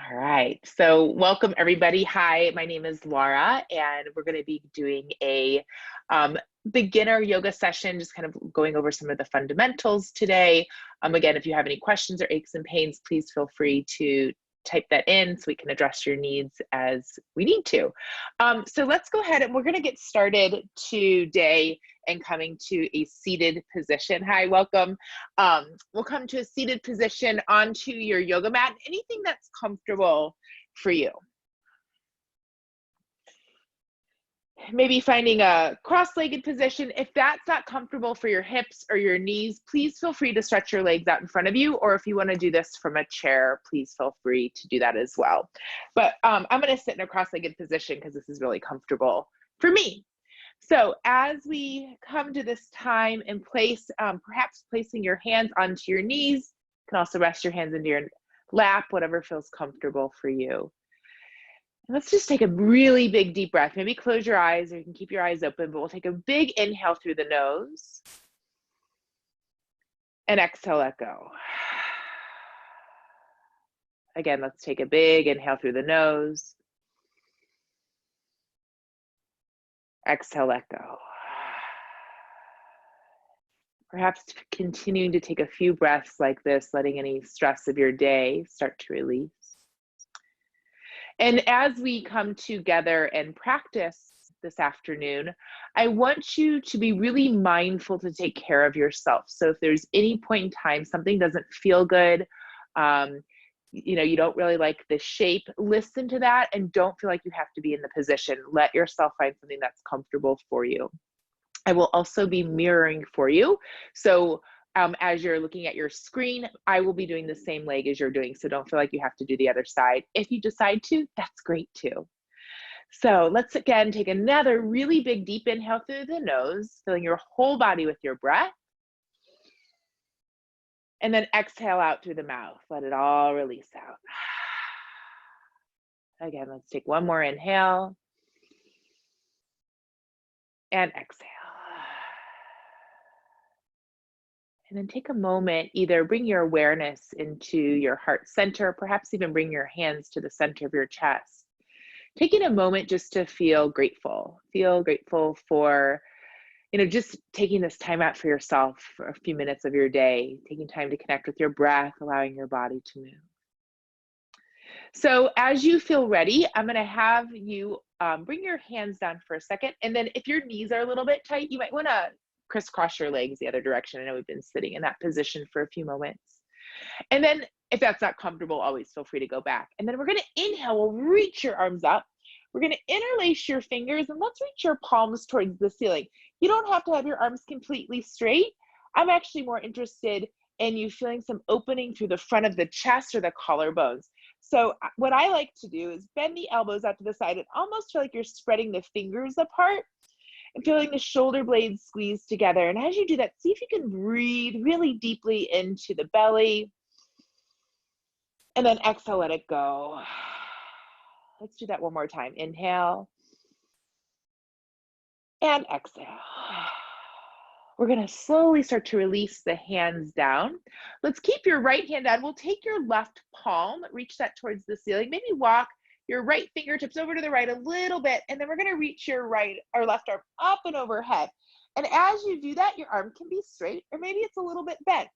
All right, so welcome everybody. Hi, my name is Lara, and we're going to be doing a beginner yoga session, just kind of going over some of the fundamentals today. Again, if you have any questions or aches and pains, please feel free to type that in so we can address your needs as we need to. So let's go ahead and we're going to get started today and coming to a seated position. Hi, welcome. We'll come to a seated position onto your yoga mat, anything that's comfortable for you. Maybe finding a cross-legged position. If that's not comfortable for your hips or your knees, please feel free to stretch your legs out in front of you, or if you want to do this from a chair, please feel free to do that as well. But I'm going to sit in a cross-legged position because this is really comfortable for me. So as we come to this time and place, perhaps placing your hands onto your knees, you can also rest your hands into your lap, whatever feels comfortable for you. Let's just take a really big deep breath. Maybe close your eyes, or you can keep your eyes open, but we'll take a big inhale through the nose and exhale, let go. Again, let's take a big inhale through the nose. Exhale, let go. Perhaps continuing to take a few breaths like this, letting any stress of your day start to release. And as we come together and practice this afternoon, I want you to be really mindful to take care of yourself. So if there's any point in time something doesn't feel good, you don't really like the shape, listen to that and don't feel like you have to be in the position. Let yourself find something that's comfortable for you. I will also be mirroring for you. So as you're looking at your screen, I will be doing the same leg as you're doing. So don't feel like you have to do the other side. If you decide to, that's great too. So let's again take another really big deep inhale through the nose, filling your whole body with your breath. And then exhale out through the mouth. Let it all release out. Again, let's take one more inhale. And exhale. And then take a moment, either bring your awareness into your heart center, perhaps even bring your hands to the center of your chest. Taking a moment just to feel grateful for, just taking this time out for yourself for a few minutes of your day, taking time to connect with your breath, allowing your body to move. So as you feel ready, I'm gonna have you bring your hands down for a second. And then if your knees are a little bit tight, you might wanna crisscross your legs the other direction. I know we've been sitting in that position for a few moments. And then if that's not comfortable, always feel free to go back. And then we're gonna inhale, we'll reach your arms up. We're gonna interlace your fingers and let's reach your palms towards the ceiling. You don't have to have your arms completely straight. I'm actually more interested in you feeling some opening through the front of the chest or the collarbones. So what I like to do is bend the elbows out to the side and almost feel like you're spreading the fingers apart and feeling the shoulder blades squeeze together. And as you do that, see if you can breathe really deeply into the belly. And then exhale, let it go. Let's do that one more time. Inhale. And exhale. We're gonna slowly start to release the hands down. Let's keep your right hand down. We'll take your left palm, reach that towards the ceiling. Maybe walk your right fingertips over to the right a little bit, and then we're gonna reach your right or left arm up and overhead. And as you do that, your arm can be straight, or maybe it's a little bit bent.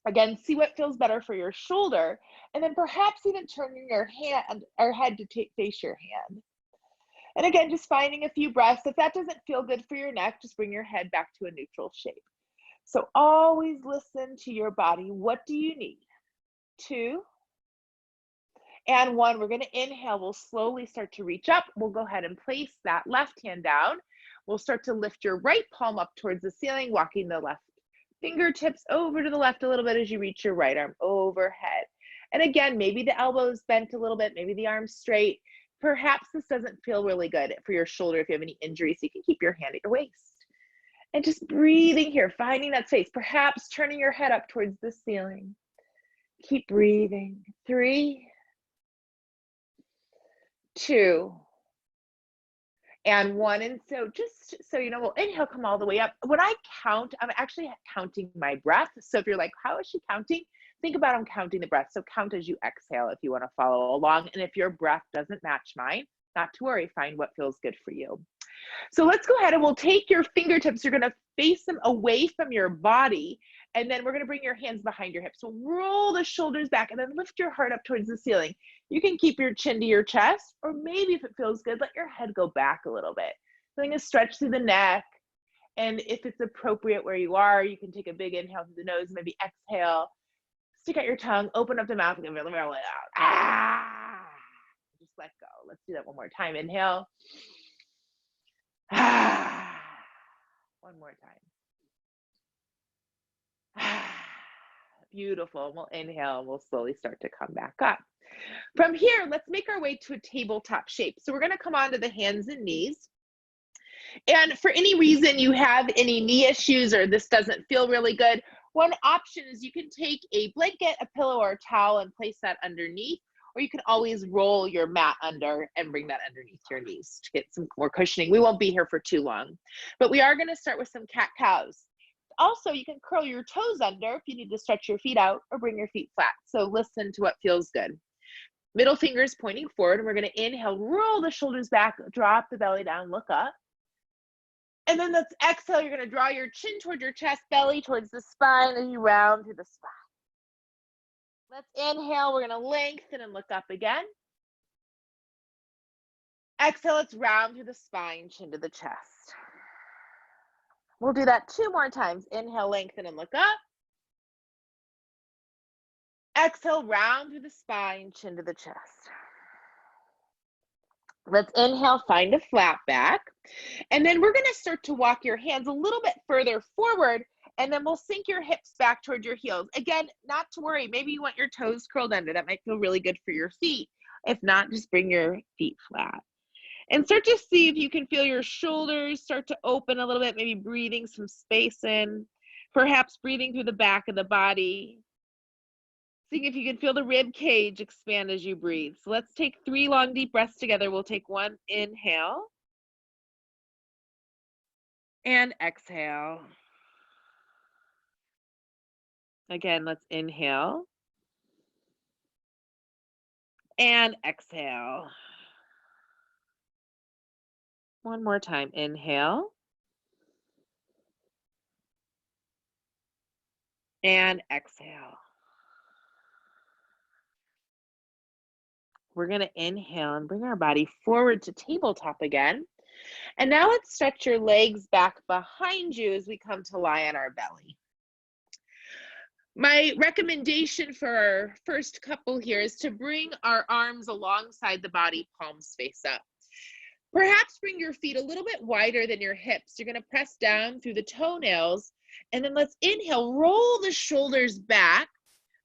Again, see what feels better for your shoulder, and then perhaps even turning your hand or head to face your hand. And again, just finding a few breaths. If that doesn't feel good for your neck, just bring your head back to a neutral shape. So always listen to your body. What do you need? 2 and 1. We're going to inhale. We'll slowly start to reach up. We'll go ahead and place that left hand down. We'll start to lift your right palm up towards the ceiling, walking the left fingertips over to the left a little bit as you reach your right arm overhead. And again, maybe the elbows bent a little bit, maybe the arms straight. Perhaps this doesn't feel really good for your shoulder if you have any injuries. So you can keep your hand at your waist. And just breathing here, finding that space, perhaps turning your head up towards the ceiling. Keep breathing. 3, 2, and 1. And so just so you know, we'll inhale, come all the way up. When I count, I'm actually counting my breath. So if you're like, how is she counting? Think about them counting the breath. So count as you exhale if you want to follow along. And if your breath doesn't match mine, not to worry, find what feels good for you. So let's go ahead and we'll take your fingertips. You're going to face them away from your body. And then we're going to bring your hands behind your hips. So roll the shoulders back and then lift your heart up towards the ceiling. You can keep your chin to your chest, or maybe if it feels good, let your head go back a little bit. Feeling a stretch through the neck. And if it's appropriate where you are, you can take a big inhale through the nose, maybe exhale. Stick out your tongue, open up the mouth, and let it out. Ah! Just let go. Let's do that one more time. Inhale. Ah! One more time. Ah! Beautiful. We'll inhale and we'll slowly start to come back up. From here, let's make our way to a tabletop shape. So we're going to come onto the hands and knees. And for any reason you have any knee issues or this doesn't feel really good, one option is you can take a blanket, a pillow, or a towel and place that underneath, or you can always roll your mat under and bring that underneath your knees to get some more cushioning. We won't be here for too long, but we are going to start with some cat-cows. Also, you can curl your toes under if you need to stretch your feet out, or bring your feet flat. So listen to what feels good. Middle fingers pointing forward, and we're going to inhale, roll the shoulders back, drop the belly down, look up. And then let's exhale. You're going to draw your chin toward your chest, belly towards the spine, and you round through the spine. Let's inhale. We're going to lengthen and look up again. Exhale. Let's round through the spine, chin to the chest. We'll do that 2 more times. Inhale, lengthen and look up. Exhale, round through the spine, chin to the chest. Let's inhale, find a flat back. And then we're going to start to walk your hands a little bit further forward, and then we'll sink your hips back toward your heels. Again, not to worry. Maybe you want your toes curled under. That might feel really good for your feet. If not, just bring your feet flat. And start to see if you can feel your shoulders start to open a little bit, maybe breathing some space in, perhaps breathing through the back of the body. Seeing if you can feel the rib cage expand as you breathe. So let's take 3 long, deep breaths together. We'll take 1 inhale and exhale. Again, let's inhale and exhale. One more time. Inhale and exhale. We're going to inhale and bring our body forward to tabletop again. And now let's stretch your legs back behind you as we come to lie on our belly. My recommendation for our first couple here is to bring our arms alongside the body, palms face up. Perhaps bring your feet a little bit wider than your hips. You're going to press down through the toenails, and then let's inhale, roll the shoulders back,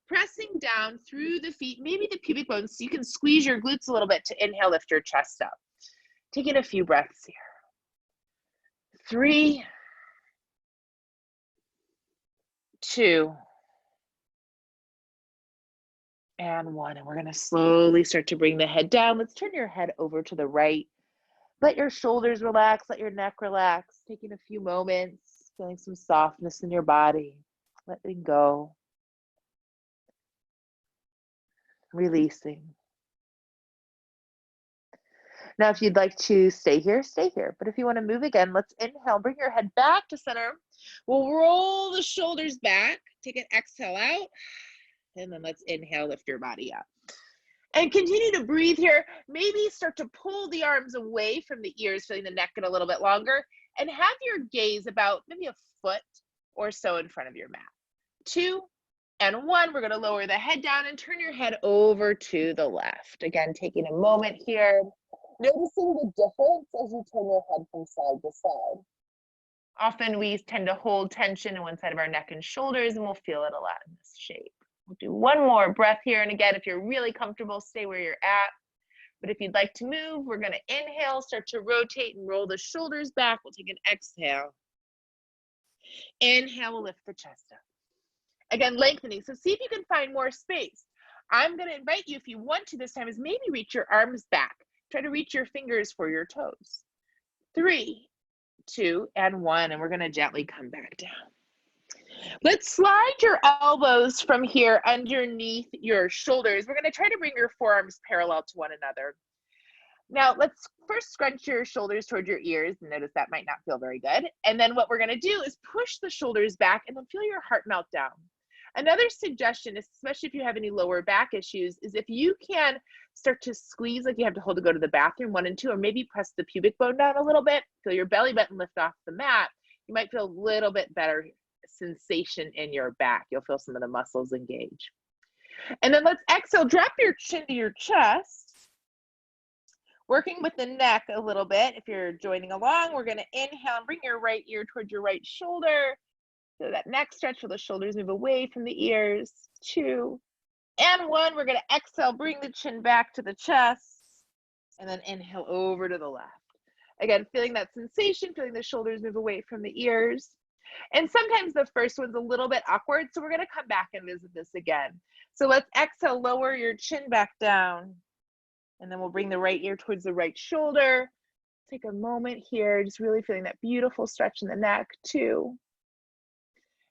pressing down through the feet, maybe the pubic bones, so you can squeeze your glutes a little bit to inhale, lift your chest up. Taking a few breaths here. 3, 2, and 1. And we're going to slowly start to bring the head down. Let's turn your head over to the right. Let your shoulders relax, let your neck relax, taking a few moments, feeling some softness in your body, letting go, releasing. Now, if you'd like to stay here, stay here. But if you want to move again, let's inhale, bring your head back to center. We'll roll the shoulders back, take an exhale out, and then let's inhale, lift your body up. And continue to breathe here. Maybe start to pull the arms away from the ears, feeling the neck get a little bit longer, and have your gaze about maybe a foot or so in front of your mat. 2 and 1, we're going to lower the head down and turn your head over to the left. Again, taking a moment here, noticing the difference as you turn your head from side to side. Often we tend to hold tension in one side of our neck and shoulders, and we'll feel it a lot in this shape. We'll do 1 more breath here. And again, if you're really comfortable, stay where you're at. But if you'd like to move, we're going to inhale, start to rotate and roll the shoulders back. We'll take an exhale. Inhale, we'll lift the chest up. Again, lengthening. So see if you can find more space. I'm going to invite you, if you want to this time, is maybe reach your arms back. Try to reach your fingers for your toes. 3, 2, and 1. And we're going to gently come back down. Let's slide your elbows from here underneath your shoulders. We're going to try to bring your forearms parallel to one another. Now, let's first scrunch your shoulders toward your ears. Notice that might not feel very good. And then what we're going to do is push the shoulders back and then feel your heart melt down. Another suggestion, especially if you have any lower back issues, is if you can start to squeeze like you have to hold to go to the bathroom, 1 and 2, or maybe press the pubic bone down a little bit, feel your belly button lift off the mat, you might feel a little bit better sensation in your back. You'll feel some of the muscles engage. And then let's exhale, drop your chin to your chest, working with the neck a little bit. If you're joining along, we're going to inhale and bring your right ear towards your right shoulder. So that neck stretch, feel the shoulders move away from the ears. 2 and 1. We're going to exhale, bring the chin back to the chest, and then inhale over to the left. Again, feeling that sensation, feeling the shoulders move away from the ears. And sometimes the first one's a little bit awkward, so we're going to come back and visit this again. So let's exhale, lower your chin back down, and then we'll bring the right ear towards the right shoulder. Take a moment here, just really feeling that beautiful stretch in the neck. 2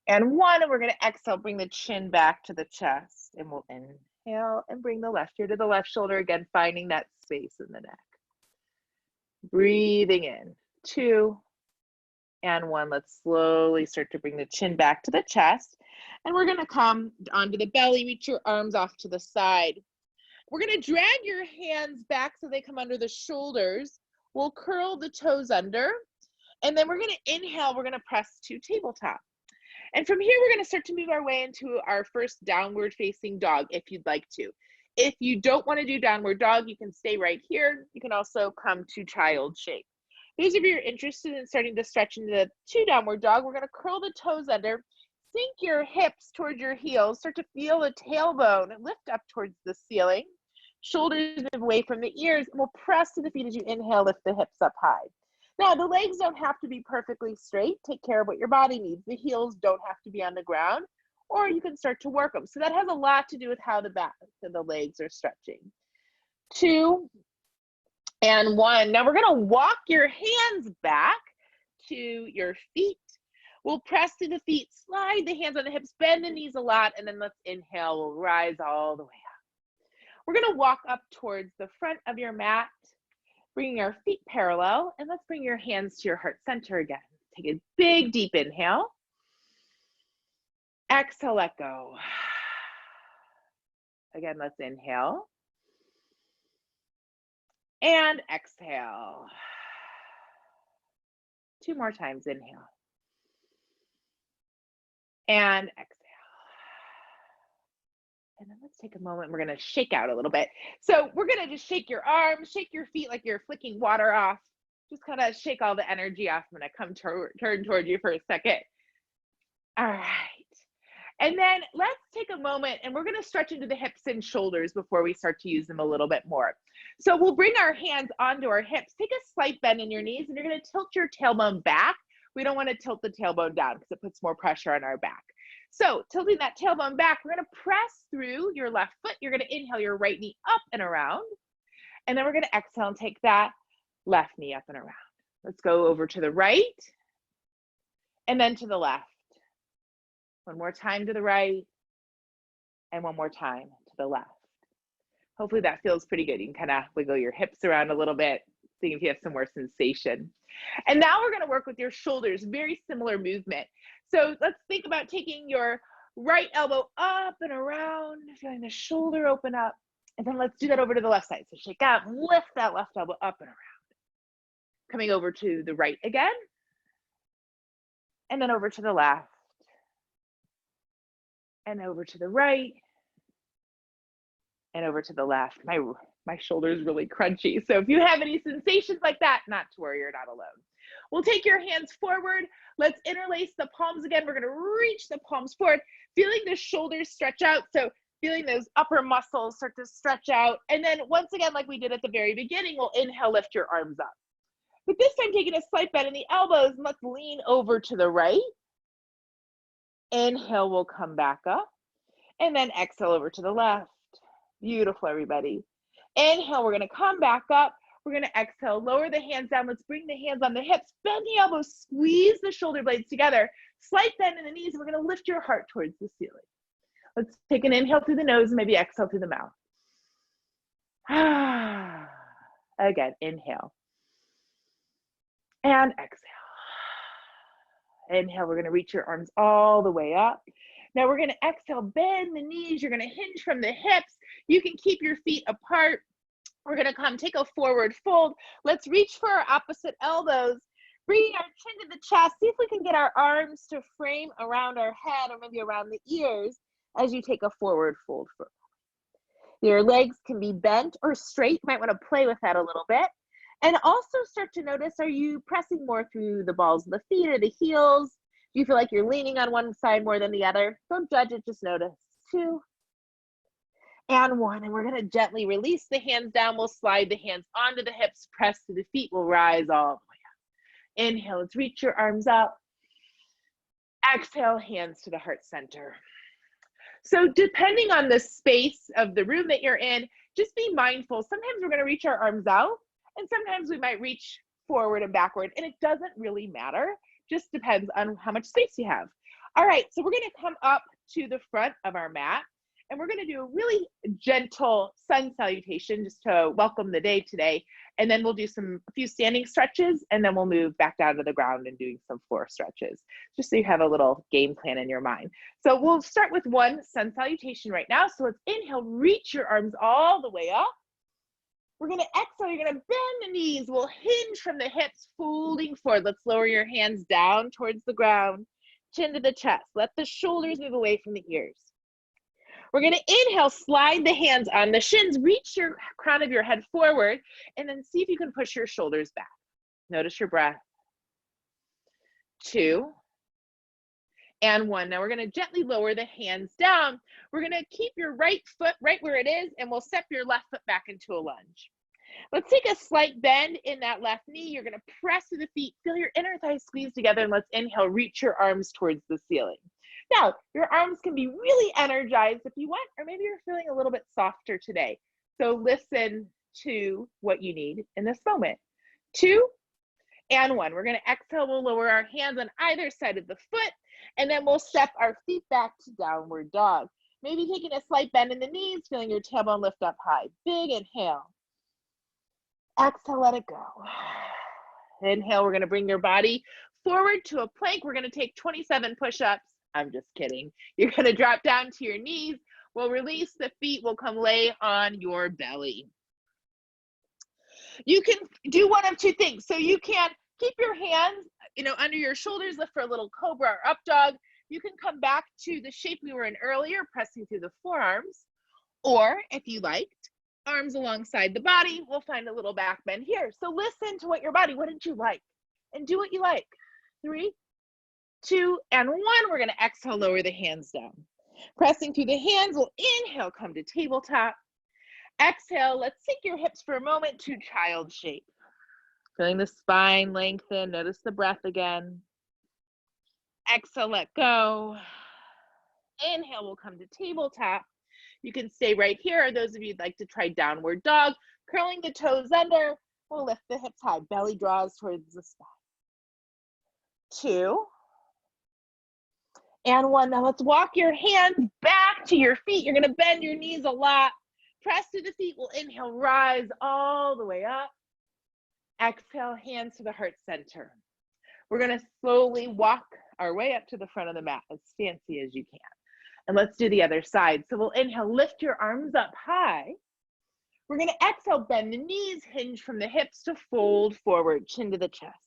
and 1, and we're going to exhale, bring the chin back to the chest, and we'll inhale and bring the left ear to the left shoulder, again finding that space in the neck. Breathing in. 2 and 1. Let's slowly start to bring the chin back to the chest, and we're going to come onto the belly, reach your arms off to the side. We're going to drag your hands back so they come under the shoulders. We'll curl the toes under, and then we're going to inhale. We're going to press to tabletop. And from here, we're going to start to move our way into our first downward facing dog if you'd like to. If you don't want to do downward dog, you can stay right here. You can also come to child shape. Those of you who are interested in starting to stretch into to downward dog, we're going to curl the toes under, sink your hips towards your heels, start to feel the tailbone and lift up towards the ceiling. Shoulders move away from the ears, and we'll press to the feet as you inhale, lift the hips up high. Now, the legs don't have to be perfectly straight. Take care of what your body needs. The heels don't have to be on the ground, or you can start to work them. So that has a lot to do with how the back and the legs are stretching. 2 and 1. Now we're going to walk your hands back to your feet. We'll press to the feet, slide the hands on the hips, bend the knees a lot, and then let's inhale. We'll rise all the way up. We're going to walk up towards the front of your mat, bringing our feet parallel, and let's bring your hands to your heart center again. Take a big, deep inhale. Exhale, let go. Again, let's inhale. And exhale. 2 more times, inhale. And exhale. And then let's take a moment. We're going to shake out a little bit. So we're going to just shake your arms, shake your feet like you're flicking water off. Just kind of shake all the energy off. I'm going to come turn toward you for a second. All right. And then let's take a moment and we're going to stretch into the hips and shoulders before we start to use them a little bit more. So we'll bring our hands onto our hips. Take a slight bend in your knees and you're going to tilt your tailbone back. We don't want to tilt the tailbone down because it puts more pressure on our back. So tilting that tailbone back, we're going to press through your left foot. You're going to inhale your right knee up and around. And then we're going to exhale and take that left knee up and around. Let's go over to the right and then to the left. One more time to the right and one more time to the left. Hopefully that feels pretty good. You can kind of wiggle your hips around a little bit, see if you have some more sensation. And now we're going to work with your shoulders, very similar movement. So let's think about taking your right elbow up and around, feeling the shoulder open up. And then let's do that over to the left side. So shake out, lift that left elbow up and around. Coming over to the right again. And then over to the left. And over to the right. And over to the left. My shoulder is really crunchy. So if you have any sensations like that, not to worry, you're not alone. We'll take your hands forward. Let's interlace the palms again. We're going to reach the palms forward, feeling the shoulders stretch out. So feeling those upper muscles start to stretch out. And then once again, like we did at the very beginning, we'll inhale, lift your arms up. But this time, taking a slight bend in the elbows, and let's lean over to the right. Inhale, we'll come back up. And then exhale over to the left. Beautiful, everybody. Inhale, we're going to come back up. We're going to exhale, lower the hands down. Let's bring the hands on the hips, bend the elbows, squeeze the shoulder blades together. Slight bend in the knees. We're going to lift your heart towards the ceiling. Let's take an inhale through the nose and maybe exhale through the mouth. Again, inhale and exhale. Inhale, we're going to reach your arms all the way up. Now we're going to exhale, bend the knees. You're going to hinge from the hips. You can keep your feet apart. We're going to come take a forward fold. Let's reach for our opposite elbows. Bring our chin to the chest. See if we can get our arms to frame around our head or maybe around the ears as you take a forward fold. Your legs can be bent or straight. You might want to play with that a little bit. And also start to notice, are you pressing more through the balls of the feet or the heels? Do you feel like you're leaning on one side more than the other? Don't judge it, just notice. 2 and 1. And we're going to gently release the hands down. We'll slide the hands onto the hips, press to the feet. We'll rise all the way up. Inhale, let's reach your arms up. Exhale, hands to the heart center. So depending on the space of the room that you're in, just be mindful. Sometimes we're going to reach our arms out, and sometimes we might reach forward and backward, and it doesn't really matter. Just depends on how much space you have. All right, so we're going to come up to the front of our mat, and we're going to do a really gentle sun salutation just to welcome the day today. And then we'll do a few standing stretches, and then we'll move back down to the ground and doing some floor stretches, just so you have a little game plan in your mind. So we'll start with one sun salutation right now. So let's inhale, reach your arms all the way up. We're going to exhale, you're going to bend the knees. We'll hinge from the hips, folding forward. Let's lower your hands down towards the ground, chin to the chest. Let the shoulders move away from the ears. We're going to inhale, slide the hands on the shins, reach your crown of your head forward, and then see if you can push your shoulders back. Notice your breath. 2 and 1. Now we're going to gently lower the hands down. We're going to keep your right foot right where it is, and we'll step your left foot back into a lunge. Let's take a slight bend in that left knee. You're going to press to the feet, feel your inner thighs squeeze together, and let's inhale, reach your arms towards the ceiling. Now, your arms can be really energized if you want, or maybe you're feeling a little bit softer today. So listen to what you need in this moment. 2 and 1. We're going to exhale. We'll lower our hands on either side of the foot, and then we'll step our feet back to downward dog. Maybe taking a slight bend in the knees, feeling your tailbone lift up high. Big inhale. Exhale, let it go. Inhale, we're going to bring your body forward to a plank. We're going to take 27 push-ups. I'm just kidding. You're going to drop down to your knees. We'll release the feet. We'll come lay on your belly. You can do one of two things. So you can keep your hands, under your shoulders, lift for a little cobra or up dog. You can come back to the shape we were in earlier, pressing through the forearms. Or if you liked, arms alongside the body, we'll find a little back bend here. So listen to what did you like? And do what you like. 3, 2 and 1. We're going to exhale, lower the hands down. Pressing through the hands, we'll inhale, come to tabletop. Exhale, let's sink your hips for a moment to child shape. Feeling the spine lengthen, notice the breath again. Exhale, let go. Inhale, we'll come to tabletop. You can stay right here. Those of you who'd like to try downward dog, curling the toes under, we'll lift the hips high, belly draws towards the spine. 2 and 1. Now let's walk your hands back to your feet. You're going to bend your knees a lot. Press to the feet. We'll inhale, rise all the way up. Exhale, hands to the heart center. We're going to slowly walk our way up to the front of the mat, as fancy as you can. And let's do the other side. So we'll inhale, lift your arms up high. We're going to exhale, bend the knees, hinge from the hips to fold forward, chin to the chest.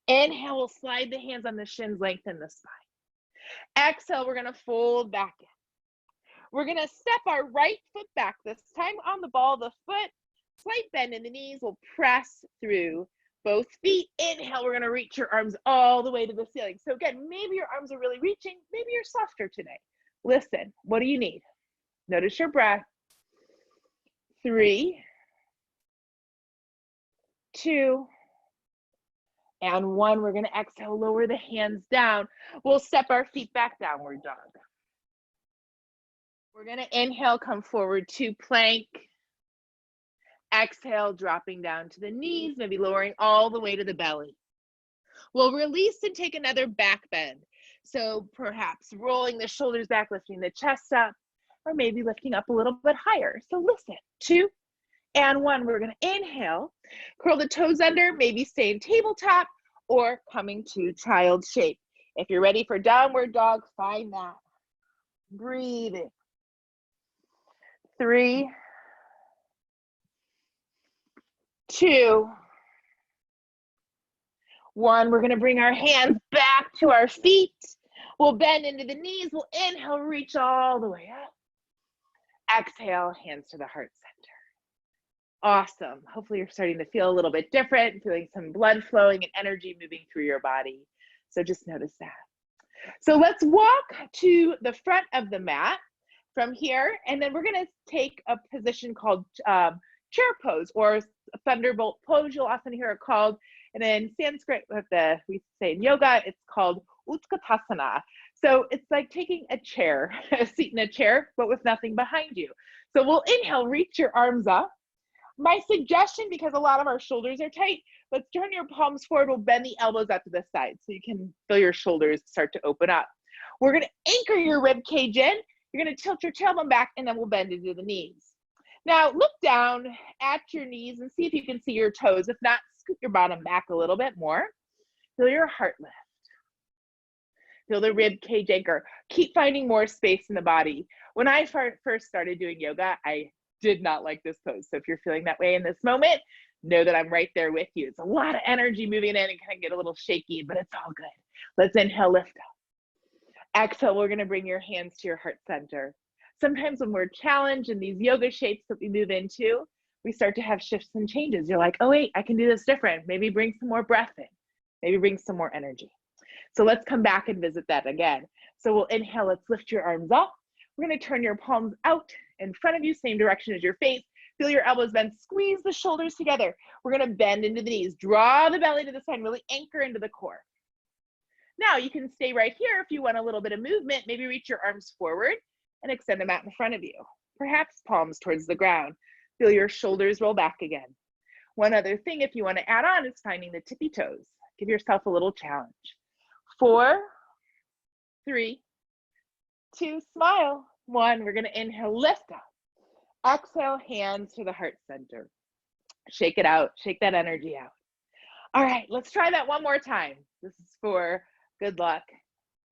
Inhale, we'll slide the hands on the shins, lengthen the spine. Exhale, we're going to fold back in. We're going to step our right foot back, this time on the ball of the foot. Slight bend in the knees. We'll press through both feet. Inhale, we're going to reach your arms all the way to the ceiling. So again, maybe your arms are really reaching. Maybe you're softer today. Listen, what do you need? Notice your breath. 3, 2, and 1. We're going to exhale, lower the hands down. We'll step our feet back, downward dog. We're going to inhale, come forward to plank. Exhale, dropping down to the knees, maybe lowering all the way to the belly. We'll release and take another back bend. So perhaps rolling the shoulders back, lifting the chest up, or maybe lifting up a little bit higher. So listen, 2 and 1. We're going to inhale, curl the toes under, maybe stay in tabletop or coming to child shape. If you're ready for downward dog, find that. Breathing. 3, 2, 1. We're going to bring our hands back to our feet. We'll bend into the knees. We'll inhale, reach all the way up. Exhale, hands to the heart center. Awesome. Hopefully you're starting to feel a little bit different, feeling some blood flowing and energy moving through your body. So just notice that. So let's walk to the front of the mat from here, and then we're going to take a position called chair pose or thunderbolt pose. You'll often hear it called, and in Sanskrit, we say in yoga, it's called Utkatasana. So it's like taking a chair, a seat in a chair, but with nothing behind you. So we'll inhale, reach your arms up. My suggestion, because a lot of our shoulders are tight, let's turn your palms forward. We'll bend the elbows out to the side so you can feel your shoulders start to open up. We're going to anchor your rib cage in. You're going to tilt your tailbone back, and then we'll bend into the knees. Now look down at your knees and see if you can see your toes. If not, scoot your bottom back a little bit more. Feel your heart lift. Feel the rib cage anchor. Keep finding more space in the body. When I first started doing yoga, I did not like this pose. So if you're feeling that way in this moment, know that I'm right there with you. It's a lot of energy moving in and kind of get a little shaky, but it's all good. Let's inhale, lift up. Exhale, we're going to bring your hands to your heart center. Sometimes when we're challenged in these yoga shapes that we move into, we start to have shifts and changes. You're like, oh wait, I can do this different. Maybe bring some more breath in. Maybe bring some more energy. So let's come back and visit that again. So we'll inhale, let's lift your arms up. We're going to turn your palms out in front of you, same direction as your face. Feel your elbows bend, squeeze the shoulders together. We're going to bend into the knees, draw the belly to the side, really anchor into the core. Now you can stay right here if you want a little bit of movement. Maybe reach your arms forward and extend them out in front of you. Perhaps palms towards the ground. Feel your shoulders roll back again. One other thing, if you want to add on, is finding the tippy toes. Give yourself a little challenge. 4, 3, 2, smile. 1, we're going to inhale, lift up. Exhale, hands to the heart center. Shake it out, shake that energy out. All right, let's try that one more time. This is for good luck.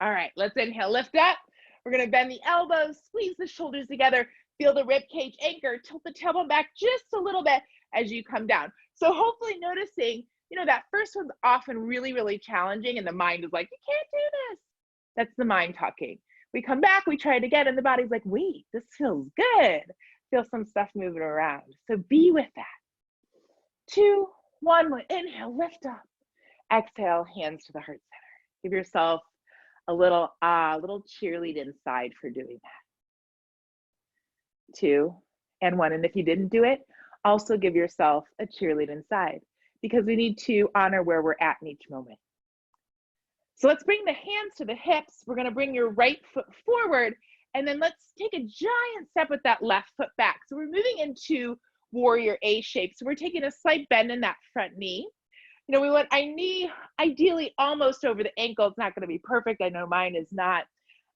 All right, let's inhale, lift up. We're going to bend the elbows, squeeze the shoulders together, feel the rib cage anchor, tilt the tailbone back just a little bit as you come down. So hopefully noticing, that first one's often really, really challenging and the mind is like, you can't do this. That's the mind talking. We come back, we try it again, and the body's like, wait, this feels good. Feel some stuff moving around. So be with that. 2, 1, inhale, lift up. Exhale, hands to the heart center. Give yourself a little cheerlead inside for doing that. 2 and 1. And if you didn't do it, also give yourself a cheerlead inside, because we need to honor where we're at in each moment. So let's bring the hands to the hips. We're going to bring your right foot forward, and then let's take a giant step with that left foot back. So we're moving into warrior A shape. So we're taking a slight bend in that front knee. We want our knee ideally almost over the ankle. It's not going to be perfect. I know mine is not.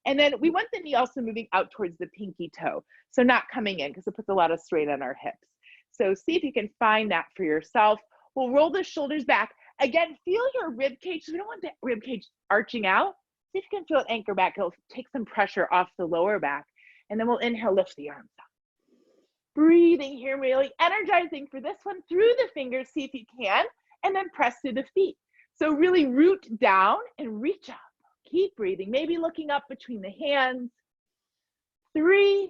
And then we want the knee also moving out towards the pinky toe. So not coming in, because it puts a lot of strain on our hips. So see if you can find that for yourself. We'll roll the shoulders back. Again, feel your rib cage. So we don't want the rib cage arching out. See if you can feel it anchor back. It'll take some pressure off the lower back. And then we'll inhale, lift the arms up. Breathing here, really energizing for this one through the fingers, see if you can, and then press through the feet. So really root down and reach up. Keep breathing, maybe looking up between the hands. 3,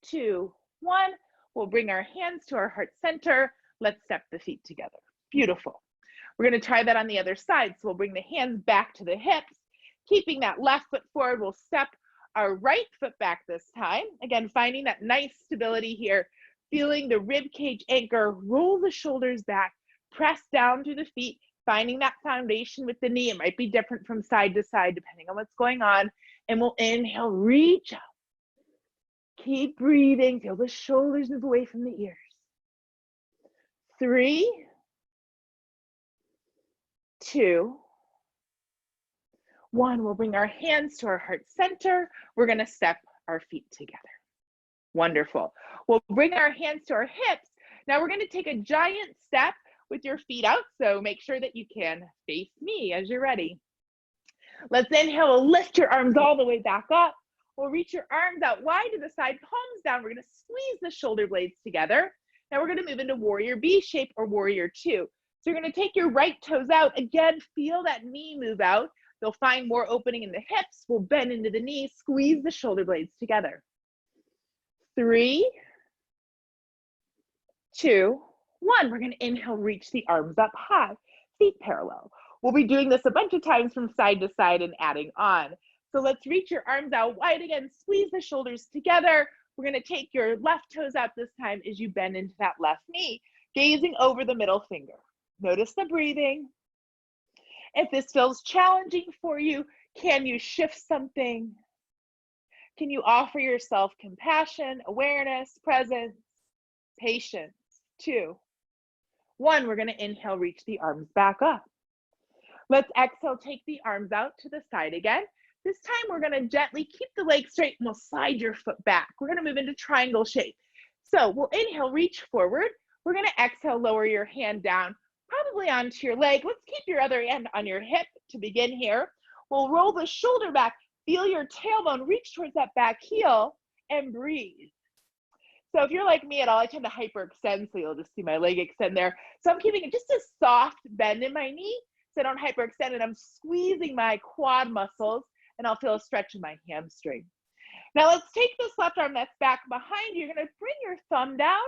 2, 1. We'll bring our hands to our heart center. Let's step the feet together. Beautiful. We're going to try that on the other side. So we'll bring the hands back to the hips, keeping that left foot forward. We'll step our right foot back this time. Again, finding that nice stability here, feeling the rib cage anchor, roll the shoulders back, press down through the feet, finding that foundation with the knee. It might be different from side to side depending on what's going on. And we'll inhale, reach up. Keep breathing, feel the shoulders move away from the ears. 3, 2, 1, we'll bring our hands to our heart center. We're gonna step our feet together. Wonderful. We'll bring our hands to our hips. Now we're gonna take a giant step with your feet out, so make sure that you can face me as you're ready. Let's inhale, we'll lift your arms all the way back up. We'll reach your arms out wide to the side, palms down. We're gonna squeeze the shoulder blades together. Now we're gonna move into warrior B shape or warrior 2. So you're gonna take your right toes out. Again, feel that knee move out. You'll find more opening in the hips. We'll bend into the knees, squeeze the shoulder blades together. 3, 2, 1. We're gonna inhale, reach the arms up high, feet parallel. We'll be doing this a bunch of times from side to side and adding on. So let's reach your arms out wide again, squeeze the shoulders together. We're gonna take your left toes out this time as you bend into that left knee, gazing over the middle finger. Notice the breathing. If this feels challenging for you, can you shift something? Can you offer yourself compassion, awareness, presence, patience? 2, 1, we're gonna inhale, reach the arms back up. Let's exhale, take the arms out to the side again. This time we're gonna gently keep the legs straight and we'll slide your foot back. We're gonna move into triangle shape. So we'll inhale, reach forward. We're gonna exhale, lower your hand down, probably onto your leg. Let's keep your other hand on your hip to begin here. We'll roll the shoulder back, feel your tailbone, reach towards that back heel and breathe. So if you're like me at all, I tend to hyperextend, so you'll just see my leg extend there. So I'm keeping it just a soft bend in my knee so I don't hyperextend, and I'm squeezing my quad muscles, and I'll feel a stretch in my hamstring. Now let's take this left arm that's back behind you. You're gonna bring your thumb down,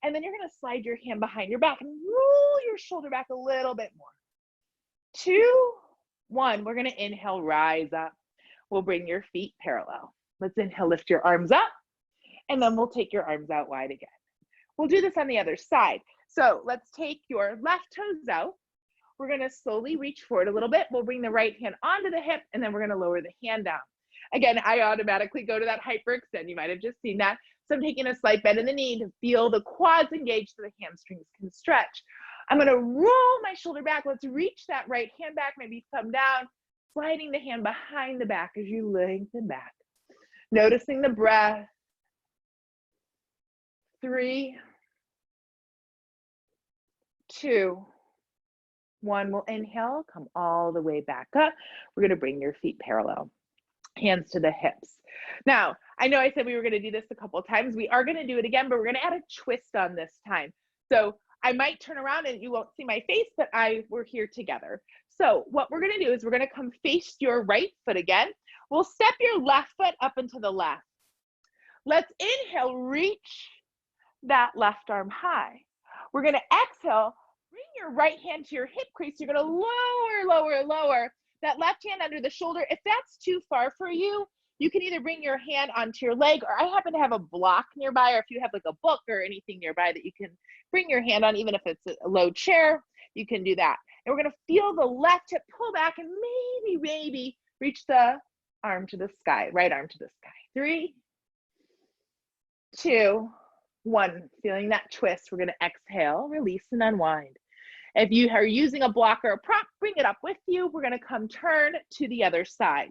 and then you're gonna slide your hand behind your back and roll your shoulder back a little bit more. 2, 1, we're gonna inhale, rise up. We'll bring your feet parallel. Let's inhale, lift your arms up, and then we'll take your arms out wide again. We'll do this on the other side. So let's take your left toes out. We're gonna slowly reach forward a little bit. We'll bring the right hand onto the hip, and then we're gonna lower the hand down. Again, I automatically go to that hyperextend. You might have just seen that. So I'm taking a slight bend in the knee to feel the quads engage so the hamstrings can stretch. I'm gonna roll my shoulder back. Let's reach that right hand back, maybe thumb down, sliding the hand behind the back as you lengthen back. Noticing the breath. 3, 2, 1, we'll inhale, come all the way back up. We're gonna bring your feet parallel, hands to the hips. Now, I know I said we were gonna do this a couple of times. We are gonna do it again, but we're gonna add a twist on this time. So I might turn around and you won't see my face, but we're here together. So what we're gonna do is we're gonna come face your right foot again. We'll step your left foot up into the left. Let's inhale, reach that left arm high. We're gonna exhale, bring your right hand to your hip crease. You're gonna lower that left hand under the shoulder. If that's too far for you, you can either bring your hand onto your leg, or I happen to have a block nearby, or if you have like a book or anything nearby that you can bring your hand on, even if it's a low chair, you can do that. And we're gonna feel the left hip pull back and maybe reach the arm to the sky, right arm to the sky. 3, 2, 1, feeling that twist. We're gonna exhale, release and unwind. If you are using a block or a prop, bring it up with you. We're gonna come turn to the other side.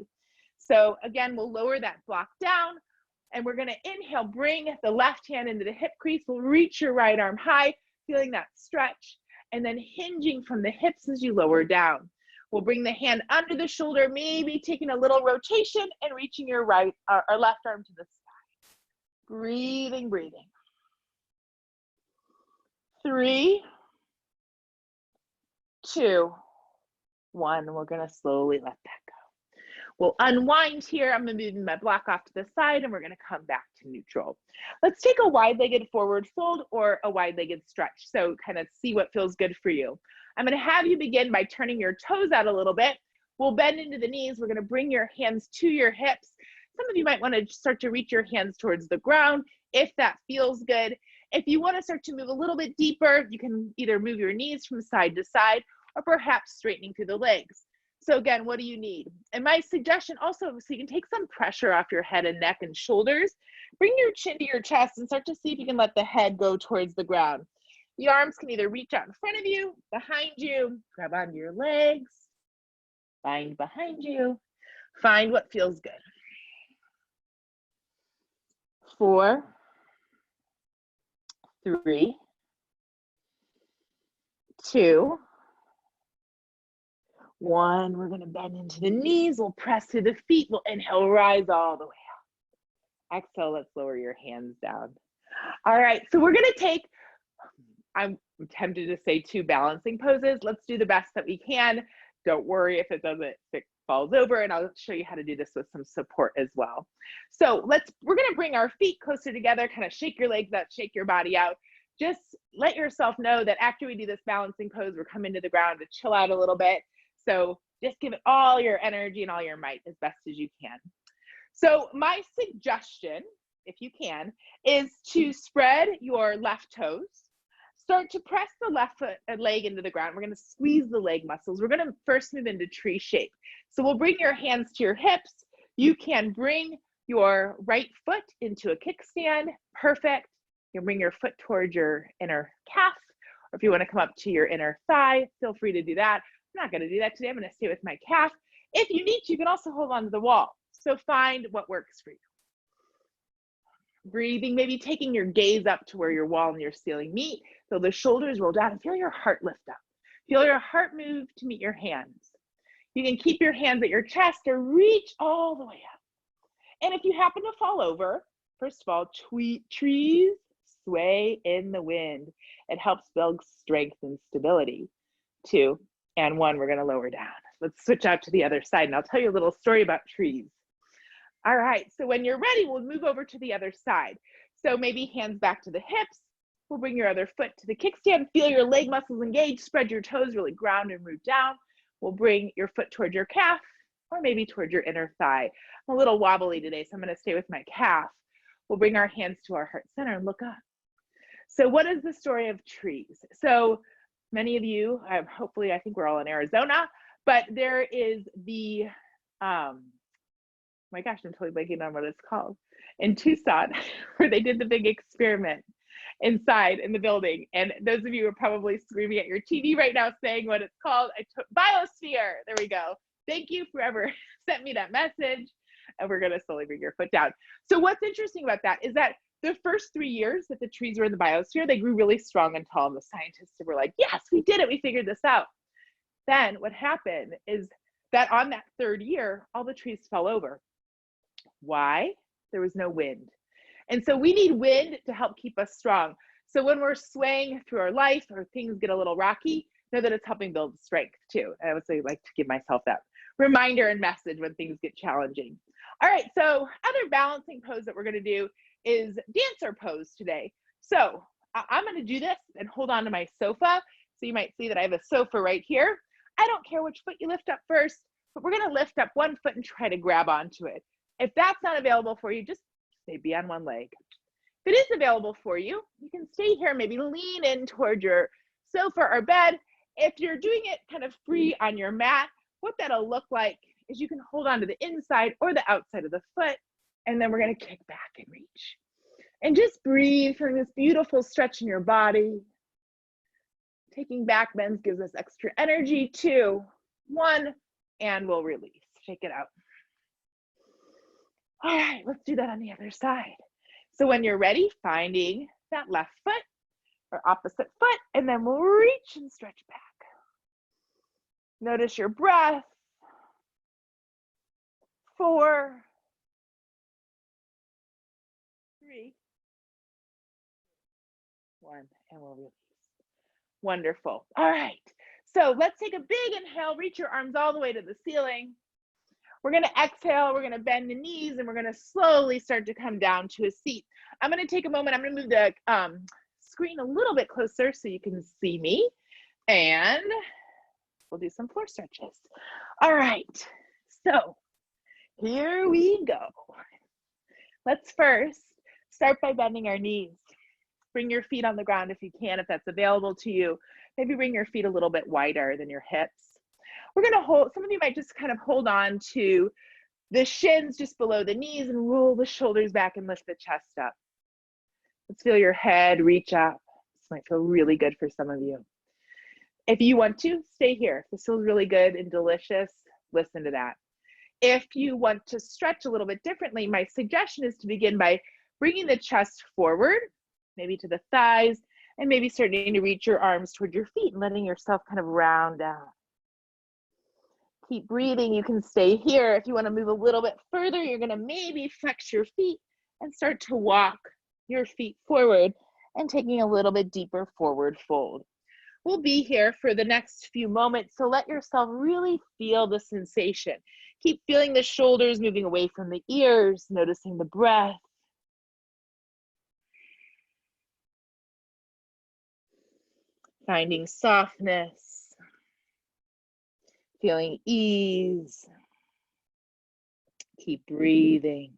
So again, we'll lower that block down and we're gonna inhale, bring the left hand into the hip crease. We'll reach your right arm high, feeling that stretch, and then hinging from the hips as you lower down. We'll bring the hand under the shoulder, maybe taking a little rotation and reaching your left arm to the sky. Breathing. 3, 2, 1. We're gonna slowly let that go. We'll unwind here. I'm gonna move my block off to the side and we're gonna come back to neutral. Let's take a wide-legged forward fold or a wide-legged stretch. So kind of see what feels good for you. I'm gonna have you begin by turning your toes out a little bit. We'll bend into the knees. We're gonna bring your hands to your hips. Some of you might wanna start to reach your hands towards the ground if that feels good. If you wanna start to move a little bit deeper, you can either move your knees from side to side or perhaps straightening through the legs. So again, what do you need? And my suggestion also, so you can take some pressure off your head and neck and shoulders, bring your chin to your chest and start to see if you can let the head go towards the ground. The arms can either reach out in front of you, behind you, grab onto your legs, bind behind you. Find what feels good. 4, 3, 2, 1. We're going to bend into the knees. We'll press through the feet. We'll inhale, rise all the way up. Exhale, let's lower your hands down. All right, so we're going to take, I'm tempted to say 2 balancing poses. Let's do the best that we can. Don't worry if it doesn't, if it falls over, and I'll show you how to do this with some support as well. So we're going to bring our feet closer together, kind of shake your legs out, shake your body out. Just let yourself know that after we do this balancing pose, we're coming to the ground to chill out a little bit. So just give it all your energy and all your might as best as you can. So my suggestion, if you can, is to spread your left toes. Start to press the left foot and leg into the ground. We're going to squeeze the leg muscles. We're going to first move into tree shape. So we'll bring your hands to your hips. You can bring your right foot into a kickstand. Perfect. You can bring your foot towards your inner calf, or if you want to come up to your inner thigh, feel free to do that. I'm not going to do that today. I'm going to stay with my calf. If you need to, you can also hold on to the wall. So find what works for you. Breathing, maybe taking your gaze up to where your wall and your ceiling meet. So the shoulders roll down and feel your heart lift up. Feel your heart move to meet your hands. You can keep your hands at your chest or reach all the way up. And if you happen to fall over, first of all, trees sway in the wind. It helps build strength and stability. 2 and 1, we're going to lower down. Let's switch out to the other side, and I'll tell you a little story about trees. All right, so when you're ready, we'll move over to the other side. So maybe hands back to the hips. We'll bring your other foot to the kickstand. Feel your leg muscles engage. Spread your toes, really ground and root down. We'll bring your foot towards your calf, or maybe towards your inner thigh. I'm a little wobbly today, so I'm going to stay with my calf. We'll bring our hands to our heart center and look up. So what is the story of trees? So many of you, hopefully, I think we're all in Arizona, but there is the, my gosh, I'm totally blanking on what it's called, in Tucson, where they did the big experiment inside in the building. And those of you are probably screaming at your TV right now saying what it's called. Biosphere. There we go. Thank you for whoever sent me that message. And we're going to slowly bring your foot down. So what's interesting about that is that the first 3 years that the trees were in the biosphere, they grew really strong and tall. And the scientists were like, yes, we did it. We figured this out. Then what happened is that on that 3rd year, all the trees fell over. Why? There was no wind. And so we need wind to help keep us strong. So when we're swaying through our life or things get a little rocky, know that it's helping build strength too. I would say like to give myself that reminder and message when things get challenging. All right, so other balancing pose that we're going to do is dancer pose today. So I'm going to do this and hold on to my sofa. So you might see that I have a sofa right here. I don't care which foot you lift up first, but we're going to lift up one foot and try to grab onto it. If that's not available for you, just stay be on one leg. If it is available for you, you can stay here, maybe lean in toward your sofa or bed. If you're doing it kind of free on your mat, what that'll look like is you can hold on to the inside or the outside of the foot, and then we're going to kick back and reach. And just breathe, feeling this beautiful stretch in your body. Taking back bends gives us extra energy. 2, 1, and we'll release. Shake it out. All right, let's do that on the other side. So when you're ready, finding that left foot or opposite foot, and then we'll reach and stretch back. Notice your breath. 4, 3, 1, and we'll release. Wonderful. All right, so let's take a big inhale, reach your arms all the way to the ceiling. We're going to exhale, we're going to bend the knees, and we're going to slowly start to come down to a seat. I'm going to take a moment, I'm going to move the screen a little bit closer so you can see me, and we'll do some floor stretches. All right, so here we go. Let's first start by bending our knees. Bring your feet on the ground if you can, if that's available to you. Maybe bring your feet a little bit wider than your hips. We're going to hold, some of you might just kind of hold on to the shins just below the knees and roll the shoulders back and lift the chest up. Let's feel your head reach up. This might feel really good for some of you. If you want to, stay here. If this feels really good and delicious, listen to that. If you want to stretch a little bit differently, my suggestion is to begin by bringing the chest forward, maybe to the thighs, and maybe starting to reach your arms toward your feet and letting yourself kind of round down. Keep breathing. You can stay here. If you want to move a little bit further, you're going to maybe flex your feet and start to walk your feet forward and taking a little bit deeper forward fold. We'll be here for the next few moments, so let yourself really feel the sensation. Keep feeling the shoulders moving away from the ears, noticing the breath. Finding softness, feeling ease. Keep breathing.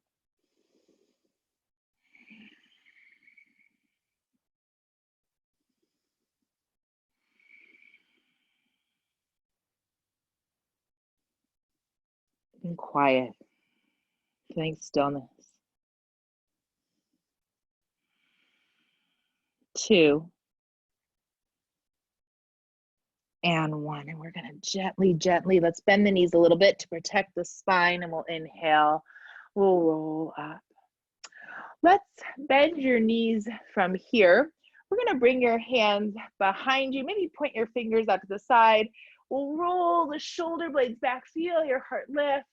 And quiet, feeling stillness. 2 and 1. And we're going to gently, let's bend the knees a little bit to protect the spine, and we'll inhale. We'll roll up. Let's bend your knees from here. We're going to bring your hands behind you. Maybe point your fingers out to the side. We'll roll the shoulder blades back. Feel your heart lift.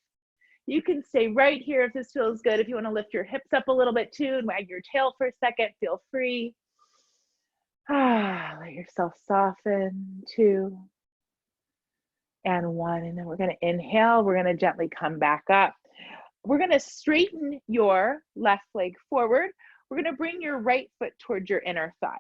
You can stay right here if this feels good. If you want to lift your hips up a little bit too and wag your tail for a second, feel free. Let yourself soften. 2 and 1. And then we're going to inhale. We're going to gently come back up. We're going to straighten your left leg forward. We're going to bring your right foot towards your inner thigh.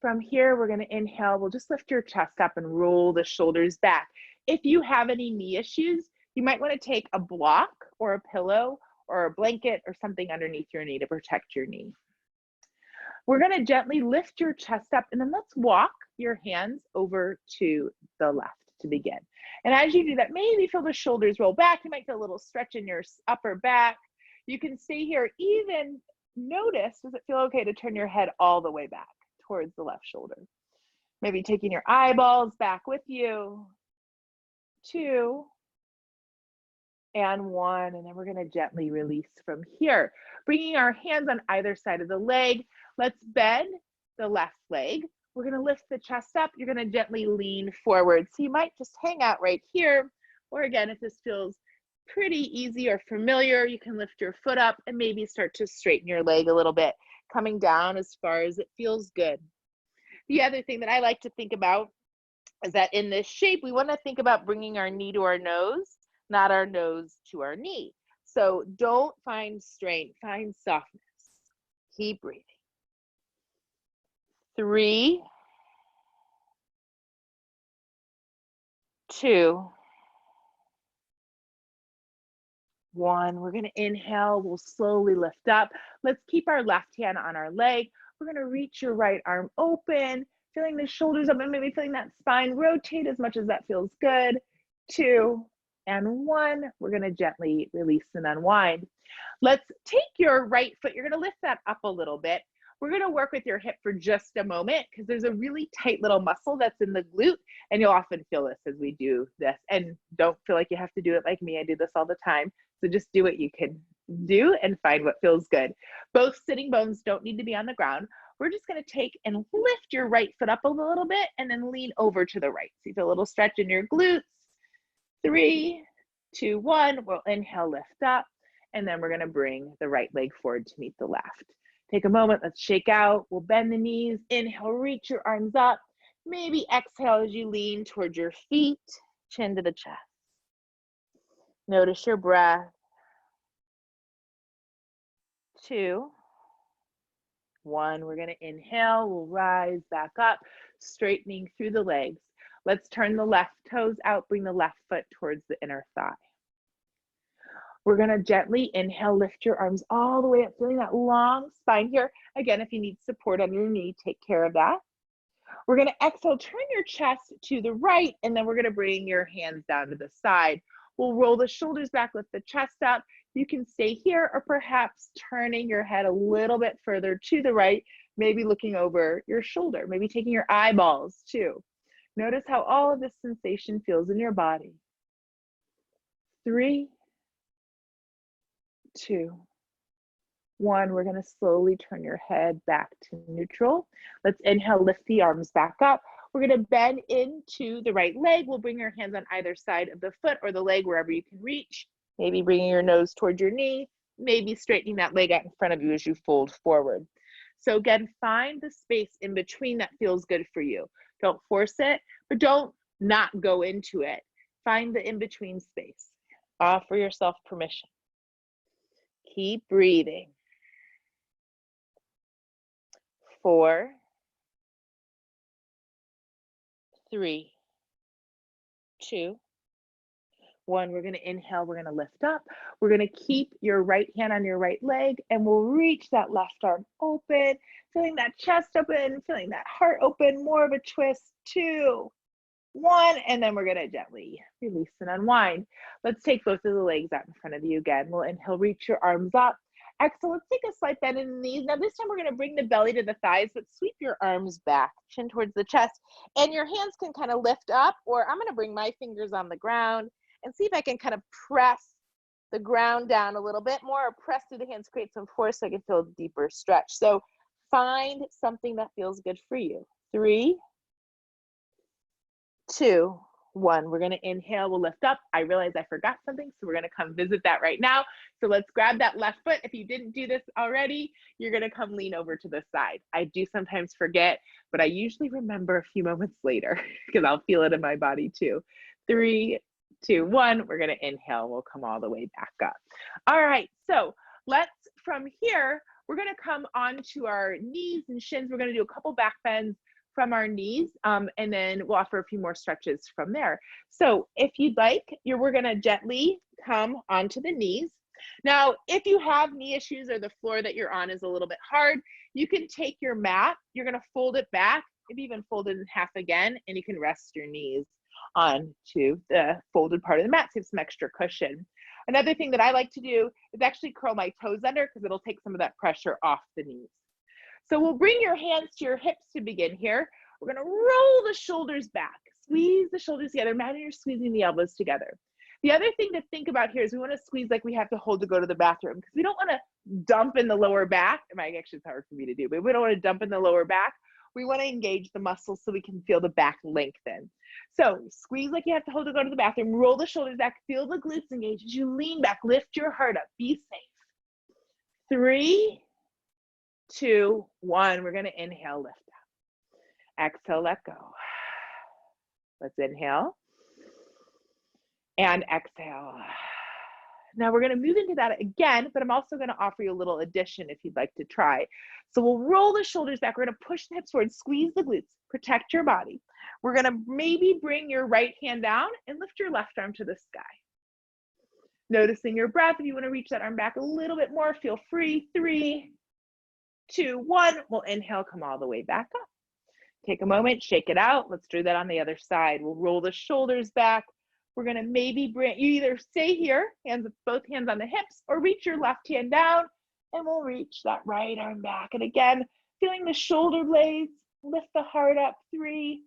From here, we're going to inhale. We'll just lift your chest up and roll the shoulders back. If you have any knee issues, you might want to take a block or a pillow or a blanket or something underneath your knee to protect your knee. We're going to gently lift your chest up, and then let's walk your hands over to the left to begin. And as you do that, maybe feel the shoulders roll back. You might feel a little stretch in your upper back. You can stay here. Even notice, does it feel okay to turn your head all the way back towards the left shoulder? Maybe taking your eyeballs back with you. 2 and 1, and then we're going to gently release from here. Bringing our hands on either side of the leg. Let's bend the left leg. We're going to lift the chest up. You're going to gently lean forward. So you might just hang out right here. Or again, if this feels pretty easy or familiar, you can lift your foot up and maybe start to straighten your leg a little bit, coming down as far as it feels good. The other thing that I like to think about is that in this shape, we want to think about bringing our knee to our nose, not our nose to our knee. So don't find strain, find softness. Keep breathing. 3, 2, 1. We're going to inhale. We'll slowly lift up. Let's keep our left hand on our leg. We're going to reach your right arm open, feeling the shoulders up and maybe feeling that spine rotate as much as that feels good. 2 and 1. We're going to gently release and unwind. Let's take your right foot. You're going to lift that up a little bit. We're going to work with your hip for just a moment because there's a really tight little muscle that's in the glute, and you'll often feel this as we do this. And don't feel like you have to do it like me. I do this all the time. So just do what you can do and find what feels good. Both sitting bones don't need to be on the ground. We're just going to take and lift your right foot up a little bit and then lean over to the right. So you feel a little stretch in your glutes. 3, 2, 1. We'll inhale, lift up, and then we're going to bring the right leg forward to meet the left. Take a moment, let's shake out. We'll bend the knees. Inhale, reach your arms up. Maybe exhale as you lean towards your feet, chin to the chest. Notice your breath. 2, 1. We're going to inhale. We'll rise back up, straightening through the legs. Let's turn the left toes out. Bring the left foot towards the inner thigh. We're going to gently inhale, lift your arms all the way up, feeling that long spine here. Again, if you need support on your knee, take care of that. We're going to exhale, turn your chest to the right, and then we're going to bring your hands down to the side. We'll roll the shoulders back, lift the chest up. You can stay here or perhaps turning your head a little bit further to the right, maybe looking over your shoulder, maybe taking your eyeballs too. Notice how all of this sensation feels in your body. 3, 2, 1. We're going to slowly turn your head back to neutral. Let's inhale, lift the arms back up. We're going to bend into the right leg. We'll bring your hands on either side of the foot or the leg, wherever you can reach. Maybe bringing your nose towards your knee, maybe straightening that leg out in front of you as you fold forward. So again, find the space in between that feels good for you. Don't force it, but don't not go into it. Find the in-between space. Offer yourself permission. Keep breathing. 4, 3, 2, 1. We're going to inhale. We're going to lift up. We're going to keep your right hand on your right leg, and we'll reach that left arm open, feeling that chest open, feeling that heart open, more of a twist. 2, 1, and then we're going to gently release and unwind. Let's take both of the legs out in front of you again. We'll inhale, reach your arms up. Exhale, let's take a slight bend in the knees. Now this time we're going to bring the belly to the thighs, but sweep your arms back, chin towards the chest, and your hands can kind of lift up, or I'm going to bring my fingers on the ground and see if I can kind of press the ground down a little bit more, or press through the hands, create some force so I can feel a deeper stretch. So find something that feels good for you. 3, 2, 1. We're going to inhale. We'll lift up. I realize I forgot something, so we're going to come visit that right now. So let's grab that left foot. If you didn't do this already, you're going to come lean over to the side. I do sometimes forget, but I usually remember a few moments later because I'll feel it in my body too. 3, 2, 1. We're going to inhale. We'll come all the way back up. All right. So let's, from here, we're going to come onto our knees and shins. We're going to do a couple back bends from our knees, and then we'll offer a few more stretches from there. So if you'd like, we're going to gently come onto the knees. Now, if you have knee issues or the floor that you're on is a little bit hard, you can take your mat, you're going to fold it back, maybe even fold it in half again, and you can rest your knees onto the folded part of the mat to have some extra cushion. Another thing that I like to do is actually curl my toes under, because it'll take some of that pressure off the knees. So we'll bring your hands to your hips to begin here. We're going to roll the shoulders back, squeeze the shoulders together. Imagine you're squeezing the elbows together. The other thing to think about here is we want to squeeze like we have to hold to go to the bathroom, because we don't want to dump in the lower back. Actually, it's hard for me to do, but we don't want to dump in the lower back. We want to engage the muscles so we can feel the back lengthen. So squeeze like you have to hold to go to the bathroom. Roll the shoulders back. Feel the glutes engage as you lean back. Lift your heart up. Be safe. 3, 2, 1. We're going to inhale, lift up. Exhale, let go. Let's inhale and exhale. Now we're going to move into that again, but I'm also going to offer you a little addition if you'd like to try. So we'll roll the shoulders back. We're going to push the hips forward, squeeze the glutes, protect your body. We're going to maybe bring your right hand down and lift your left arm to the sky. Noticing your breath. If you want to reach that arm back a little bit more, feel free. 3, 2, 1. We'll inhale, come all the way back up. Take a moment, shake it out. Let's do that on the other side. We'll roll the shoulders back. We're going to maybe bring, you either stay here, both hands on the hips, or reach your left hand down, and we'll reach that right arm back. And again, feeling the shoulder blades, lift the heart up. 3,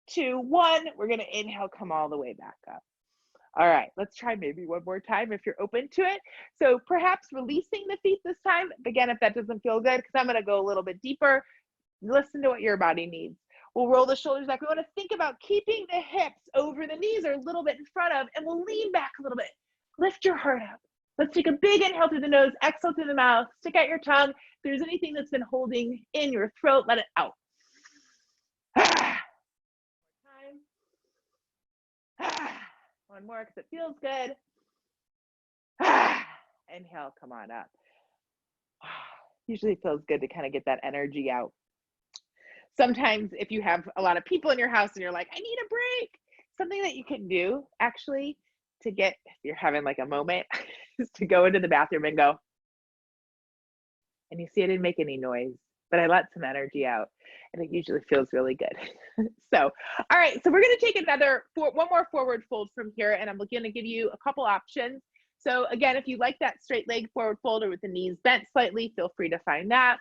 2, 1. We're going to inhale, come all the way back up. All right, let's try maybe one more time if you're open to it. So perhaps releasing the feet this time. Again, if that doesn't feel good, because I'm going to go a little bit deeper, listen to what your body needs. We'll roll the shoulders back. We want to think about keeping the hips over the knees or a little bit in front of, and we'll lean back a little bit. Lift your heart up. Let's take a big inhale through the nose, exhale through the mouth, stick out your tongue. If there's anything that's been holding in your throat, let it out. One more because it feels good. Inhale, come on up. Usually feels good to kind of get that energy out. Sometimes if you have a lot of people in your house and you're like, I need a break, something that you can do actually to get, if you're having like a moment, is to go into the bathroom and go, and you see I didn't make any noise, but I let some energy out, and it usually feels really good. So, all right, so we're going to take one more forward fold from here, and I'm going to give you a couple options. So again, if you like that straight leg forward fold or with the knees bent slightly, feel free to find that.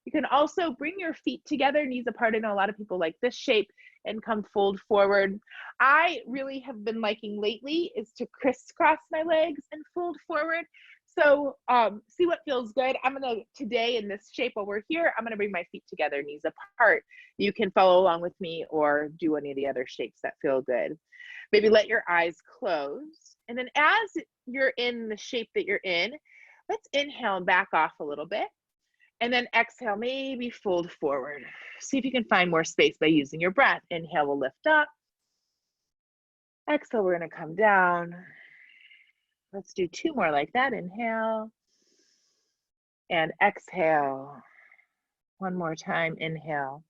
You can also bring your feet together, knees apart. I know a lot of people like this shape, and come fold forward. I really have been liking lately is to crisscross my legs and fold forward. So see what feels good. I'm gonna, today in this shape while we're here, I'm gonna bring my feet together, knees apart. You can follow along with me or do any of the other shapes that feel good. Maybe let your eyes close. And then as you're in the shape that you're in, let's inhale and back off a little bit. And then exhale, maybe fold forward. See if you can find more space by using your breath. Inhale, we'll lift up. Exhale, we're gonna come down. Let's do 2 more like that. Inhale and exhale. 1 more time, inhale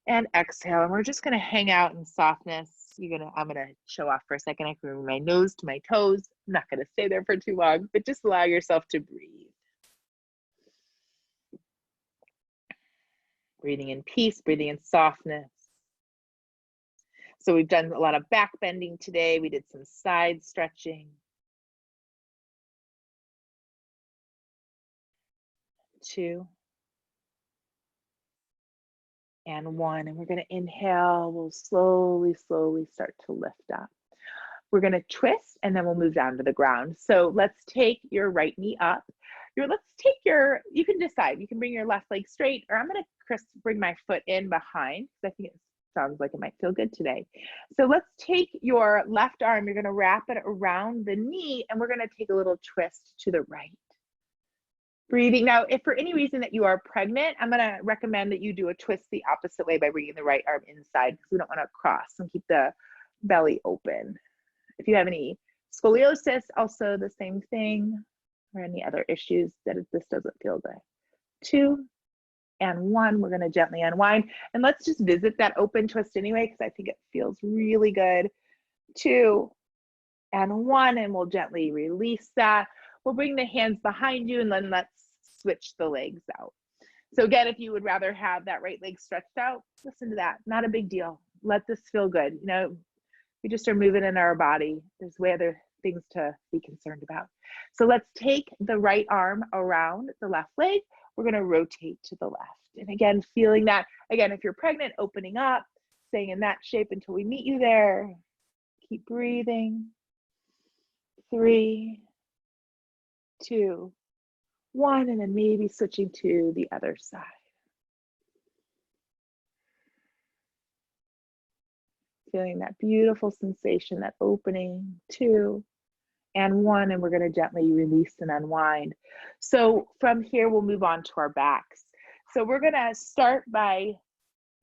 and exhale. And we're just gonna hang out in softness. I'm gonna show off for a second. I can bring my nose to my toes. I'm not gonna stay there for too long, but just allow yourself to breathe. Breathing in peace, breathing in softness. So we've done a lot of back bending today. We did some side stretching. 2 and 1. And we're going to inhale. We'll slowly, slowly start to lift up. We're going to twist and then we'll move down to the ground. So let's take your right knee up. You can decide. You can bring your left leg straight, or I'm going to bring my foot in behind because I think it sounds like it might feel good today. So let's take your left arm. You're going to wrap it around the knee and we're going to take a little twist to the right. Breathing. Now, if for any reason that you are pregnant, I'm going to recommend that you do a twist the opposite way by bringing the right arm inside because we don't want to cross, and keep the belly open. If you have any scoliosis, also the same thing, or any other issues that this doesn't feel good. 2 and 1, we're going to gently unwind. And let's just visit that open twist anyway, because I think it feels really good. 2 and 1, and we'll gently release that. We'll bring the hands behind you and then let's switch the legs out. So again, if you would rather have that right leg stretched out, listen to that. Not a big deal. Let this feel good. You know, we just are moving in our body. There's way other things to be concerned about. So let's take the right arm around the left leg. We're going to rotate to the left. And again, feeling that, again, if you're pregnant, opening up, staying in that shape until we meet you there. Keep breathing. 3, 2, 1, and then maybe switching to the other side. Feeling that beautiful sensation, that opening. 2 and 1, and we're going to gently release and unwind. So from here, we'll move on to our backs. So we're going to start by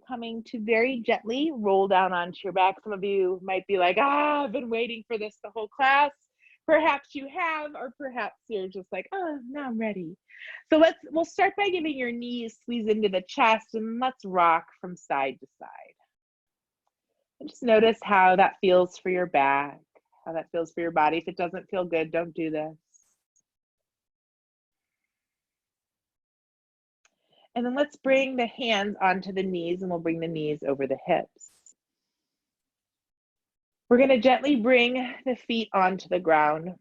coming to very gently roll down onto your back. Some of you might be like, I've been waiting for this the whole class. Perhaps you have, or perhaps you're just like, oh, now I'm ready. So we'll start by giving your knees squeeze into the chest, and let's rock from side to side. And just notice how that feels for your back, how that feels for your body. If it doesn't feel good, don't do this. And then let's bring the hands onto the knees, and we'll bring the knees over the hips. We're going to gently bring the feet onto the ground.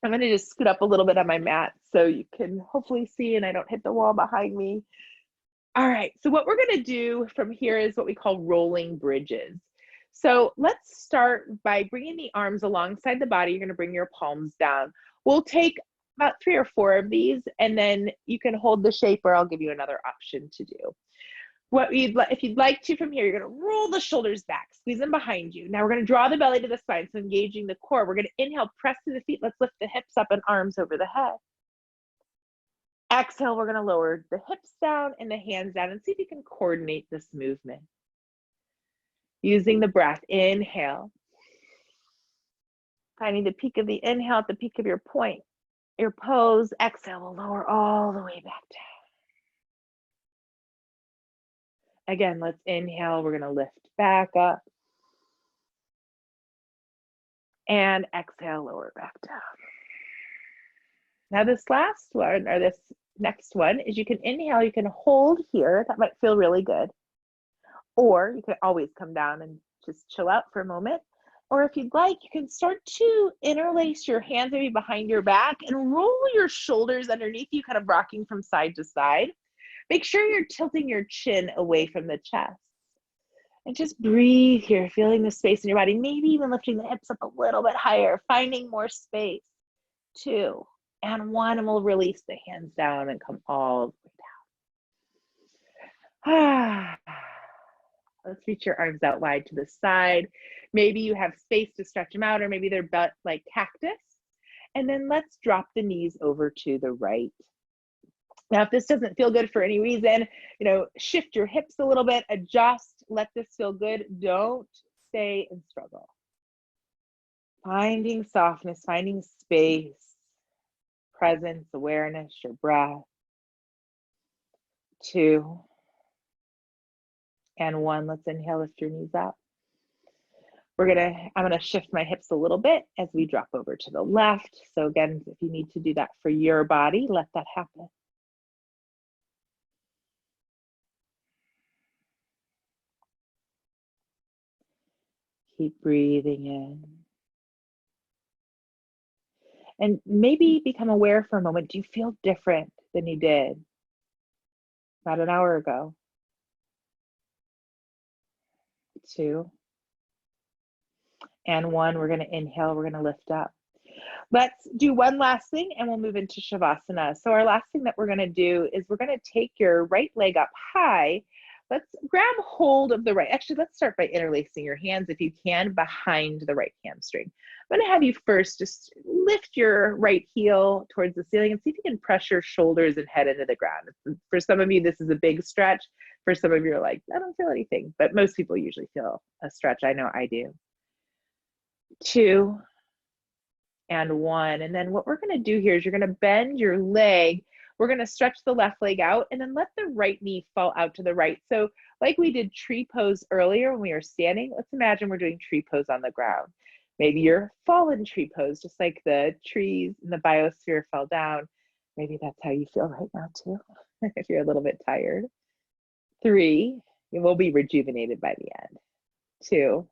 I'm going to just scoot up a little bit on my mat so you can hopefully see and I don't hit the wall behind me. All right, so what we're going to do from here is what we call rolling bridges. So let's start by bringing the arms alongside the body. You're going to bring your palms down. We'll take about 3 or 4 of these, and then you can hold the shape, or I'll give you another option to do. If you'd like to, from here, you're going to roll the shoulders back, squeeze them behind you. Now we're going to draw the belly to the spine, so engaging the core. We're going to inhale, press to the feet. Let's lift the hips up and arms over the head. Exhale, we're going to lower the hips down and the hands down, and see if you can coordinate this movement. Using the breath, inhale. Finding the peak of the inhale at the peak of your point, your pose. Exhale, we'll lower all the way back down. Again, let's inhale. We're going to lift back up. And exhale, lower back down. Now this last one, or this next one, is you can inhale, you can hold here. That might feel really good. Or you can always come down and just chill out for a moment. Or if you'd like, you can start to interlace your hands maybe behind your back and roll your shoulders underneath you, kind of rocking from side to side. Make sure you're tilting your chin away from the chest. And just breathe here, feeling the space in your body, maybe even lifting the hips up a little bit higher, finding more space. 2 and 1, and we'll release the hands down and come all the way down. Let's reach your arms out wide to the side. Maybe you have space to stretch them out, or maybe they're butt like cactus. And then let's drop the knees over to the right. Now, if this doesn't feel good for any reason, shift your hips a little bit, adjust, let this feel good. Don't stay and struggle. Finding softness, finding space, presence, awareness, your breath. 2 and 1. Let's inhale, lift your knees up. I'm gonna shift my hips a little bit as we drop over to the left. So again, if you need to do that for your body, let that happen. Keep breathing in. And maybe become aware for a moment. Do you feel different than you did about an hour ago? 2 and 1. We're going to inhale. We're going to lift up. Let's do one last thing and we'll move into Shavasana. So our last thing that we're going to do is we're going to take your right leg up high. Let's grab hold of the right. Actually, let's start by interlacing your hands, if you can, behind the right hamstring. I'm going to have you first just lift your right heel towards the ceiling and see if you can press your shoulders and head into the ground. For some of you, this is a big stretch. For some of you, you're like, I don't feel anything. But most people usually feel a stretch. I know I do. 2 and 1. And then what we're going to do here is you're going to bend your leg. We're going to stretch the left leg out and then let the right knee fall out to the right. So like we did tree pose earlier when we were standing, let's imagine we're doing tree pose on the ground. Maybe you're fallen tree pose, just like the trees in the biosphere fell down. Maybe that's how you feel right now too, if you're a little bit tired. 3, you will be rejuvenated by the end. 2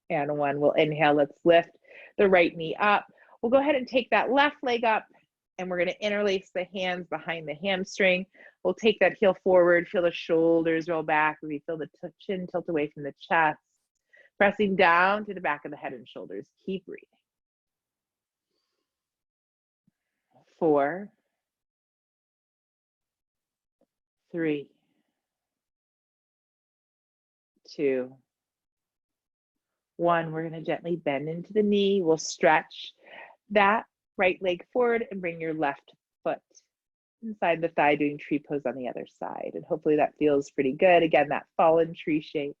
and 1. We'll inhale. Let's lift the right knee up. We'll go ahead and take that left leg up and we're going to interlace the hands behind the hamstring. We'll take that heel forward, feel the shoulders roll back. We feel the chin tilt away from the chest, pressing down to the back of the head and shoulders. Keep breathing. 4, 3, 2, 1. We're going to gently bend into the knee. We'll stretch that right leg forward and bring your left foot inside the thigh, doing tree pose on the other side. And hopefully that feels pretty good. Again, that fallen tree shape.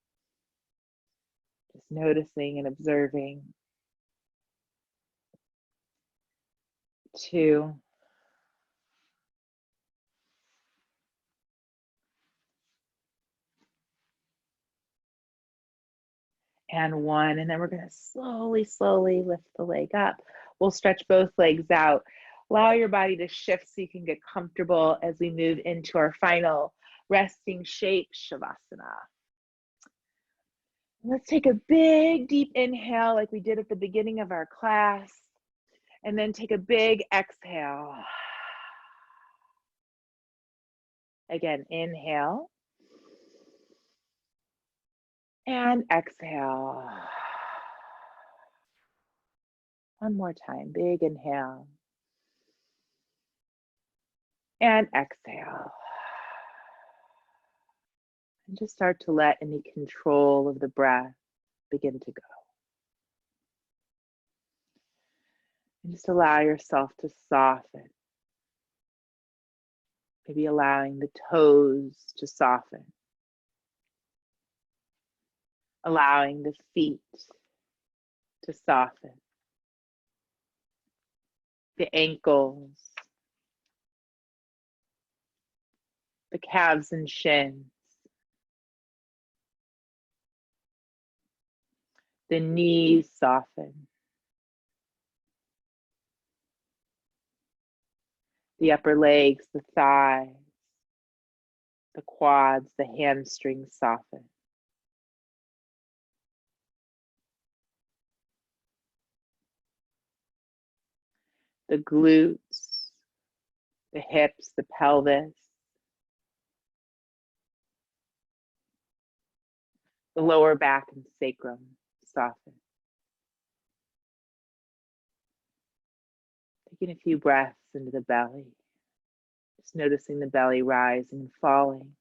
Just noticing and observing. 2 and 1. And then we're going to slowly lift the leg up. We'll stretch both legs out. Allow your body to shift so you can get comfortable as we move into our final resting shape, Shavasana. Let's take a big, deep inhale like we did at the beginning of our class. And then take a big exhale. Again, inhale. And exhale. One more time, big inhale. And exhale. And just start to let any control of the breath begin to go. And just allow yourself to soften. Maybe allowing the toes to soften. Allowing the feet to soften. The ankles. The calves and shins. The knees soften. The upper legs, the thighs, the quads, the hamstrings soften. The glutes, the hips, the pelvis, The lower back and sacrum soften. Taking a few breaths into the belly. Just noticing the belly rising and falling.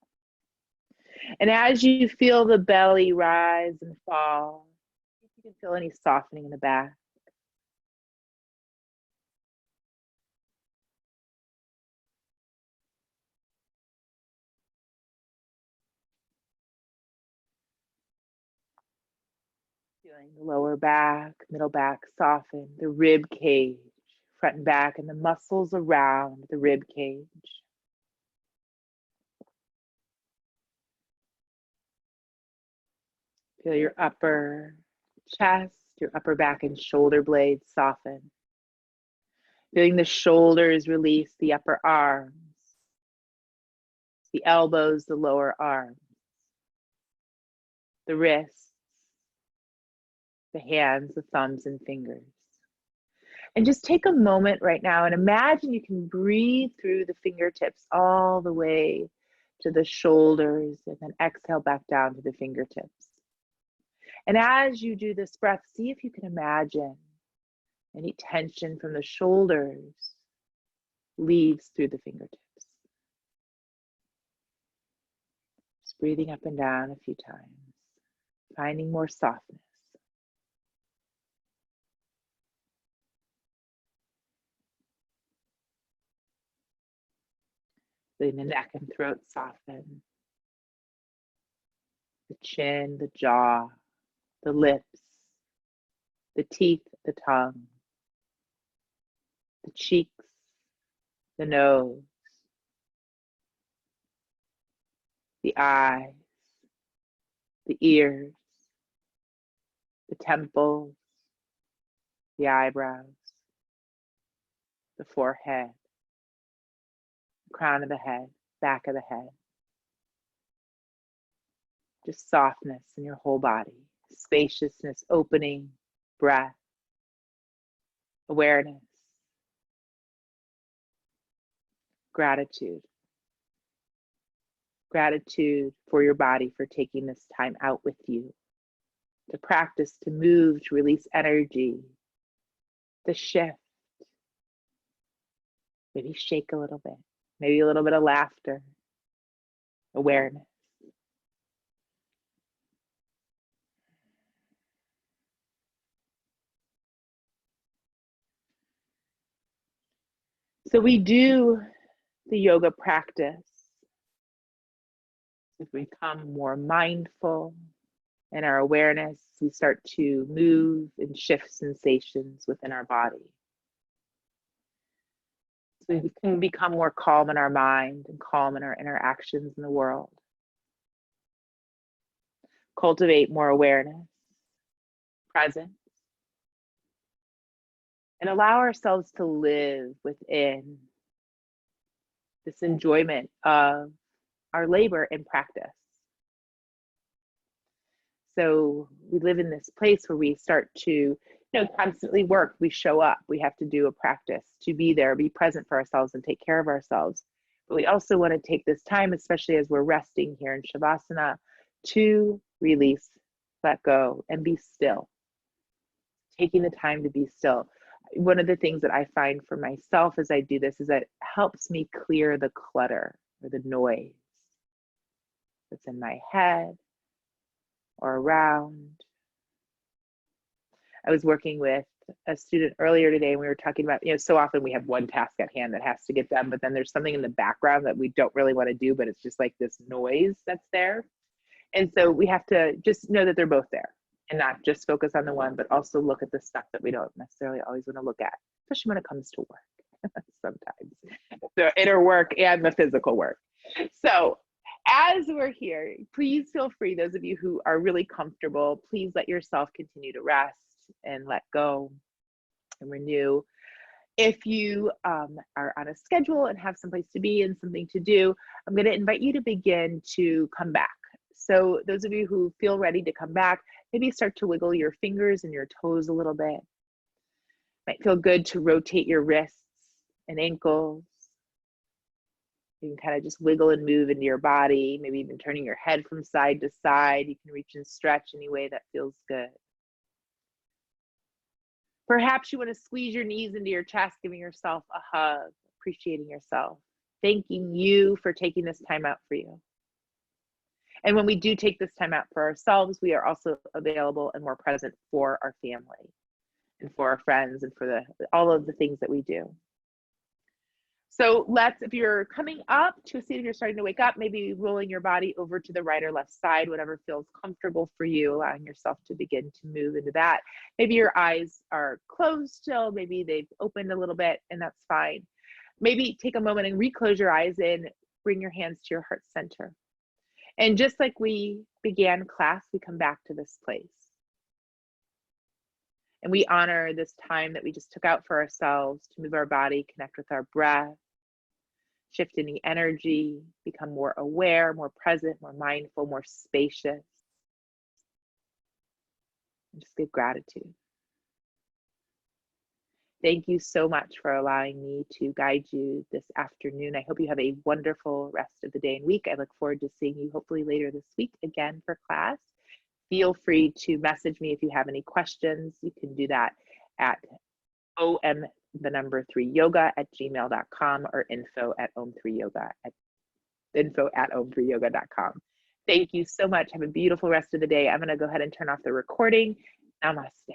And as you feel the belly rise and fall, you can feel any softening in the back. Feeling the lower back, middle back soften, the rib cage, front and back, and the muscles around the rib cage. Feel your upper chest, your upper back and shoulder blades soften. Feeling the shoulders release, the upper arms, the elbows, the lower arms, the wrists, the hands, the thumbs and fingers. And just take a moment right now and imagine you can breathe through the fingertips all the way to the shoulders and then exhale back down to the fingertips. And as you do this breath, see if you can imagine any tension from the shoulders leaves through the fingertips. Just breathing up and down a few times, finding more softness. Letting the neck and throat soften. The chin, the jaw, the lips, the teeth, the tongue, the cheeks, the nose, the eyes, the ears, the temples, the eyebrows, the forehead, the crown of the head, back of the head. Just softness in your whole body, spaciousness, opening, breath, awareness, gratitude. Gratitude for your body for taking this time out with you to practice, to move, to release energy, to shift. Maybe shake a little bit, maybe a little bit of laughter, awareness. So we do the yoga practice as we become more mindful in our awareness. We start to move and shift sensations within our body. So we can become more calm in our mind and calm in our interactions in the world. Cultivate more awareness, presence, and allow ourselves to live within this enjoyment of our labor and practice. So we live in this place where we start to, constantly work. We show up. We have to do a practice to be there, be present for ourselves and take care of ourselves. But we also want to take this time, especially as we're resting here in Shavasana, to release, let go, and be still. Taking the time to be still. One of the things that I find for myself as I do this is that it helps me clear the clutter or the noise that's in my head or around. I was working with a student earlier today and we were talking about, so often we have one task at hand that has to get done, but then there's something in the background that we don't really want to do, but it's just like this noise that's there. And so we have to just know that they're both there and not just focus on the one, but also look at the stuff that we don't necessarily always want to look at, especially when it comes to work sometimes. The inner work and the physical work. So as we're here, please feel free, those of you who are really comfortable, please let yourself continue to rest and let go and renew. If you are on a schedule and have someplace to be and something to do, I'm going to invite you to begin to come back. So those of you who feel ready to come back, maybe start to wiggle your fingers and your toes a little bit. Might feel good to rotate your wrists and ankles. You can kind of just wiggle and move into your body, maybe even turning your head from side to side. You can reach and stretch any way that feels good. Perhaps you want to squeeze your knees into your chest, giving yourself a hug, appreciating yourself, thanking you for taking this time out for you. And when we do take this time out for ourselves, we are also available and more present for our family and for our friends and for all of the things that we do. So if you're coming up to a seat, if you're starting to wake up, maybe rolling your body over to the right or left side, whatever feels comfortable for you, allowing yourself to begin to move into that. Maybe your eyes are closed still, maybe they've opened a little bit, and that's fine. Maybe take a moment and reclose your eyes and bring your hands to your heart center. And just like we began class, we come back to this place. And we honor this time that we just took out for ourselves to move our body, connect with our breath, shift any energy, become more aware, more present, more mindful, more spacious. And just give gratitude. Thank you so much for allowing me to guide you this afternoon. I hope you have a wonderful rest of the day and week. I look forward to seeing you hopefully later this week again for class. Feel free to message me if you have any questions. You can do that at om3yoga@gmail.com or info@om3yoga.com. Thank you so much. Have a beautiful rest of the day. I'm going to go ahead and turn off the recording. Namaste.